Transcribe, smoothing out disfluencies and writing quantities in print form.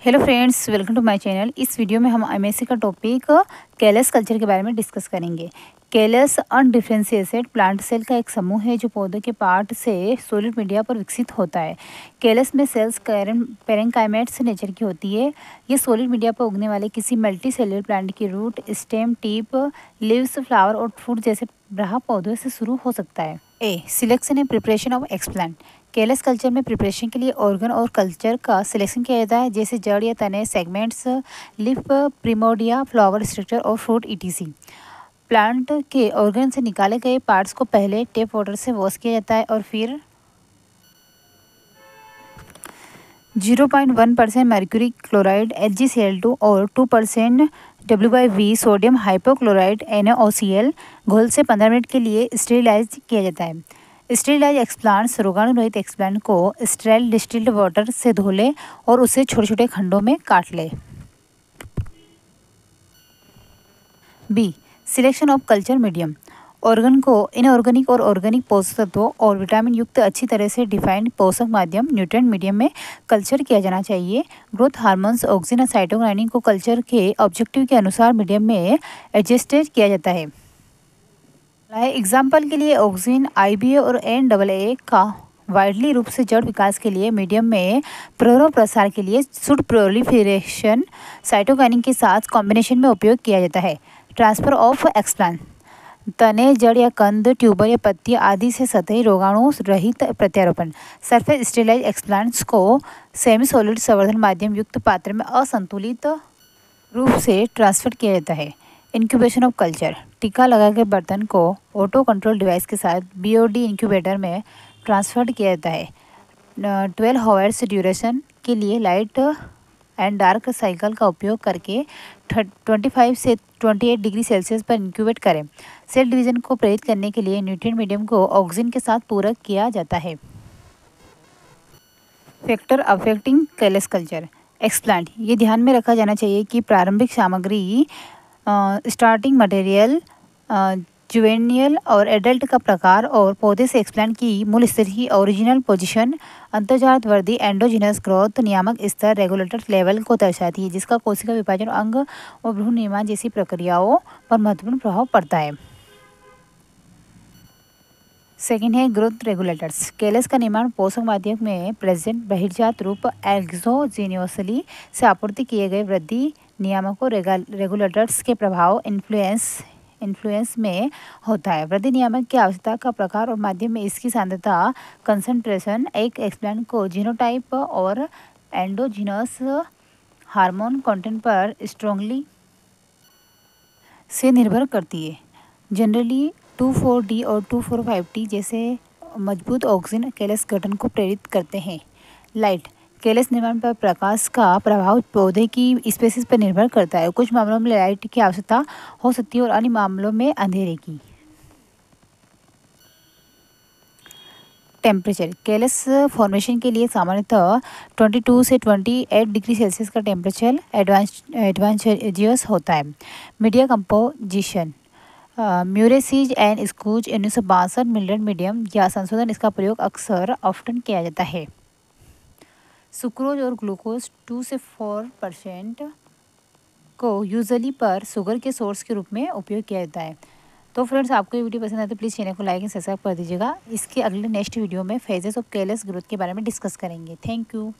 Hello friends, welcome to my channel. इस video में हम एमएससी का टॉपिक कैलस कल्चर के बारे में डिस्कस करेंगे। कैलस अनडिफरेंशिएटेड प्लांट सेल का एक समूह है जो पौधे के पार्ट से सॉलिड मीडिया पर विकसित होता है। कैलस में सेल्स पेरेंकाइमेट्स नेचर की होती है। ये सॉलिड मीडिया पर उगने वाले किसी मल्टी सेलुलर प्लांट की root, stem, tip, leaves, flower और फ्रूट जैसे रहा पौधों से शुरू हो सकता है। Selection and preparation of explant. Callus culture में प्रिपरेशन के लिए ऑर्गन और कल्चर का सिलेक्शन किया जाता है, जैसे जड़ या तने, सेगमेंट्स, लीफ, प्रिमोडिया, फ्लावर स्ट्रक्चर और फ्रूट ईटीसी। प्लांट के ऑर्गन से निकाले गए पार्ट्स को पहले टैप वाटर से वॉश किया जाता है और फिर 0.1% मर्क्यूरी क्लोराइड HgCl2 और 2% WbV सोडियम हाइपोक्लोराइड NaOCl घोल से 15 मिनट के लिए स्टेरिलाइज किया जाता है। स्टेरिलाइज एक्सप्लांट्स रोगाणु रहित एक्सप्लांट को स्टेराइल डिस्टिल्ड वाटर से धो लें और उसे छोटे छोटे खंडों में काट लें। B, selection of culture medium. Organ को इनऑर्गेनिक और ऑर्गेनिक पोषक तत्वों और विटामिन युक्त अच्छी तरह से डिफाइंड पोषक माध्यम न्यूट्रिएंट मीडियम में कल्चर किया जाना चाहिए। ग्रोथ हार्मोन्स, ऑक्सिन और साइटोकाइनिन को कल्चर के ऑब्जेक्टिव के अनुसार मीडियम में एडजस्टेड किया जाता है। एग्जाम्पल के लिए ऑक्सिन, IBA और NAA का वाइडली रूप से जड़ विकास के लिए मीडियम में प्रभाव प्रसार के लिए शुद्ध प्रोलिफरेशन साइटोकाइनिन के साथ कॉम्बिनेशन में उपयोग किया जाता है। Transfer of explant. तने, जड़ या कंद, ट्यूबर या पत्तियां आदि से सतही रोगाणु रहित प्रत्यारोपण। सरफेस स्टेरिलाइज एक्सप्लांट्स को सेमी सॉलिड संवर्धन माध्यम युक्त पात्र में असंतुलित रूप से ट्रांसफर किया जाता है। Incubation of culture. टीका लगा के बर्तन को ऑटो कंट्रोल डिवाइस के साथ BOD इंक्यूबेटर में ट्रांसफर किया जाता है। 12 आवर्स ड्यूरेशन के लिए लाइट एंड डार्क साइकिल का उपयोग करके 25 से 28 डिग्री सेल्सियस पर इंक्यूबेट करें। सेल डिवीजन को प्रेरित करने के लिए न्यूट्रिएंट मीडियम को ऑक्सीजन के साथ पूरक किया जाता है। Factor affecting callus culture explant. ये ध्यान में रखा जाना चाहिए कि प्रारंभिक सामग्री, स्टार्टिंग मटेरियल, जुवेनियल और एडल्ट का प्रकार और पौधे से एक्सप्लांट की मूल स्थिति, ओरिजिनल पोजीशन, अंतर्जात वृद्धि, एंडोजिनस ग्रोथ, नियामक स्तर, रेगुलेटर लेवल को दर्शाती है, जिसका कोशिका विभाजन, अंग और भ्रूण निर्माण जैसी प्रक्रियाओं पर महत्वपूर्ण प्रभाव पड़ता है। सेकेंड है ग्रोथ रेगुलेटर्स। कैलस का निर्माण पोषक माध्यम में प्रेजेंट बहिर्जात रूप एक्सोजेनियसली से आपूर्ति किए गए वृद्धि नियामकों रेगुलेटर्स के प्रभाव इन्फ्लुएंस में होता है। वृद्धि नियामक की आवश्यकता का प्रकार और माध्यम में इसकी सांद्रता, कंसंट्रेशन एक एक्सप्लांट को जीनोटाइप और एंडोजीनस हार्मोन कंटेंट पर स्ट्रांगली से निर्भर करती है। जनरली 2,4-D और 2,4,5-T जैसे मजबूत ऑक्सीजन कैलस गठन को प्रेरित करते हैं। लाइट। कैलस निर्माण पर प्रकाश का प्रभाव पौधे की स्पेसीज पर निर्भर करता है। कुछ मामलों में लाइट की आवश्यकता हो सकती है और अन्य मामलों में अंधेरे की। टेम्परेचर। कैलस फॉर्मेशन के लिए सामान्यतः 22 से 28 डिग्री सेल्सियस का टेम्परेचर एडवांटेजियस होता है। Media composition. Murashige and Skoog 1962 million medium या संशोधन इसका प्रयोग अक्सर ऑफ्टन किया जाता है। सुक्रोज और ग्लूकोज 2 से 4% को यूजुअली पर शुगर के सोर्स के रूप में उपयोग किया जाता है। तो फ्रेंड्स, आपको ये वीडियो पसंद आए तो प्लीज़ चैनल को लाइक एंड सब्सक्राइब कर दीजिएगा। इसके अगले नेक्स्ट वीडियो में फेजेस ऑफ कैलस ग्रोथ के बारे में डिस्कस करेंगे। Thank you.